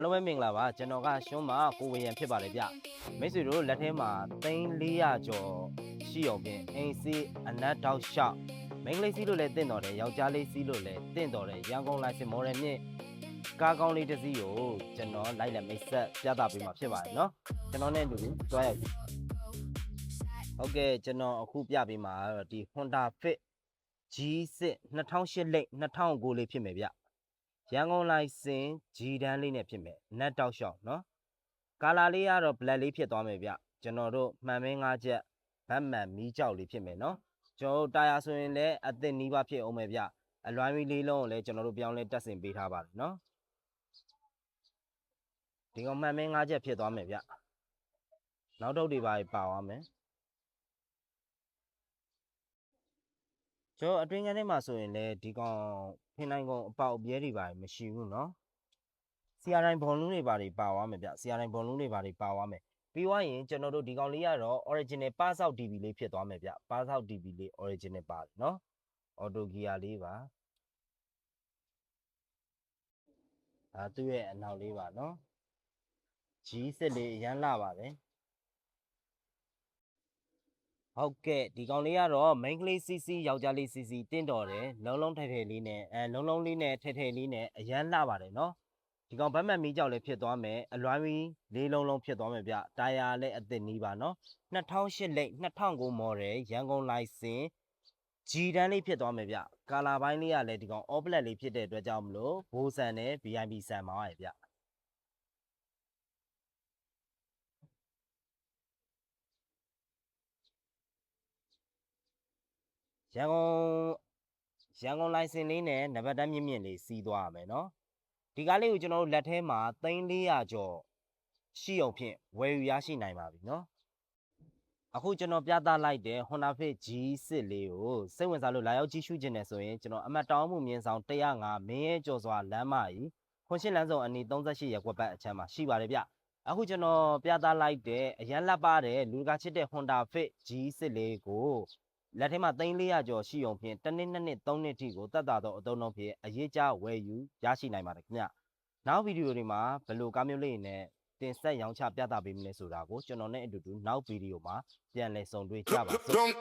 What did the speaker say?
လုံးဝမင်္ဂလာပါကျွန်တော်ကရှုံးမှာကိုဝေရန်ဖြစ်ပါတယ်ဗျမိတ်ဆွေတို့လက်ထဲမှာ300ကျော်ရှိအောင်ဖြင့်အိမ်စီးအနက်တောက်လျှောက်မိန်းကလေးစီးလို့လည်းတင့်တော်တယ်ယောက်ျားလေးစီးလို့လည်းတင့်တော်တယ်ရန်ကုန်လိုင်စင်မော်ရယ်မြင့်ကားကောင်းလေးတစ်စီးကိုကျွန်တော်လိုက်လက်မိတ်ဆက်ပြသပေးမှာဖြစ်ပါတယ်နော်ကျွန်တော်နဲ့အတူတွားရောက်ဟုတ်ကဲ့ကျွန်တော်အခုပြပေးမှာဒီ Honda Fit G6 2008လိပ်2009လေးဖြစ်မယ်ဗျရန်ကုန်လိုင်စင် G တန်းလေးနဲ့ဖြစ်မယ်နက်တောက်လျှောက်နော်ကာလာလေးကတော့ black လေးဖြစ်သွားမယ်ဗျကျွန်တော်တို့မှန်မင်း5ချက်ဘတ်မှန်မီးကြောက်လေးဖြစ်မယ်နော်ကျွန်တော်တို့တာယာဆိုရင်လည်းအသစ်နီးပါးဖြစ်အောင်မယ်ဗျအလွိုင်းမီးလေးလုံးကိုလည်းကျွန်တော်တို့ပြောင်းလဲတက်ဆင်ပေးထားပါတယ်နော်ဒီကောင်မှန်မင်း5ချက်ဖြစ်သွားမယ်ဗျနောက်ထုတ်တွေပါပါသွားမယ်ကျွန်တော်အတွင်းကနေမှာဆိုရင်လည်းဒီကောင်ဖင်နိုင်ကောင်အပေါက်အပြဲတွေပါမရှိဘူးเนาะစီယာတိုင်းဘောလုံးတွေပါသွားမယ်ဗျစီယာတိုင်းဘောလုံးတွေပါသွားမယ်ပြီးွားရင်ကျွန်တော်တို့ဒီကောင်လေးကတော့ original ပါဆောက် DB လေးဖြစ်သွားမယ်ဗျပါဆောက် DB လေး original ပါတယ်เนาะ auto gear လေးပါသူ့ရဲ့အနောက်လေးပါเนาะ G6 လေးအရန်လာပါတယ်ဟုတ်ကဲ့ဒီကောင်လေးကတော့ main ကလေး CC ယောက်ျားလေး CC တင့်တော်တယ်လုံးလုံးထဲထဲလေးနဲ့လုံးလုံးလေးနဲ့ထဲထဲလေးနဲ့အရန်လှပါတယ်เนาะဒီကောင်ဘတ်မှန်မီးကြောက်လည်းဖြစ်သွားမယ်အလွိုင်းမီးလေးလုံးလုံးဖြစ်သွားမယ်ဗျတာယာလည်းအသစ်နီးပါเนาะ2008လိပ်2009 model ရန်ကုန်လိုင်စင် G တန်းလေးဖြစ်သွားမယ်ဗျကာလာပိုင်းလေးကလည်းဒီကောင် all black လေးဖြစ်တဲ့အတွက်ကြောင့်မလို့ဘိုးဆန်နဲ့ VIP ဆန်ပါရဗျရန်ကုန်လိုင်စင်လေးနဲ့နံပါတ်တန်းမြင့်မြင့်လေးစီးသွားရမယ်เนาะဒီကားလေးကိုကျွန်တော်တို့လက်ထဲမှာ300ကျော်ရှိအောင်ဖြင့်ဝယ်ယူရရှိနိုင်ပါပြီเนาะအခုကျွန်တော်ပြသလိုက်တဲ့ Honda Fit G6 လေးကိုစိတ်ဝင်စားလို့လာရောက်ကြည့်ရှုခြင်းနဲ့ဆိုရင်ကျွန်တော်အမှတ်တောင်းမှုမြင်းဆောင်105မင်းရဲကျော်စွာလမ်းမကြီးခွန်ရှင်းလမ်းဆောင်အနီ38ရပ်ကွက်ဘက်အချမ်းမှာရှိပါတယ်ဗျအခုကျွန်တော်ပြသလိုက်တဲ့အရန်လက်ပါတဲ့လူကချစ်တဲ့ Honda Fit G6 လေးကိုလက်ထဲမှာ300ကျော်ရှိအောင်ဖြင့်တစ်နှစ်2နှစ်3နှစ်ထိကိုတက်တာတော့အသုံးလုံးဖြင့်အရေးကြဝယ်ယူရရှိနိုင်ပါတယ်ခင်ဗျနောက်ဗီဒီယိုတွေမှာဘယ်လိုကားမျိုးလေးနဲ့တင်ဆက်ရောင်းချပြသပေးမလဲဆိုတာကိုကျွန်တော်နဲ့အတူတူနောက်ဗီဒီယိုမှာပြန်လည်ဆုံတွေ့ကြပါစို့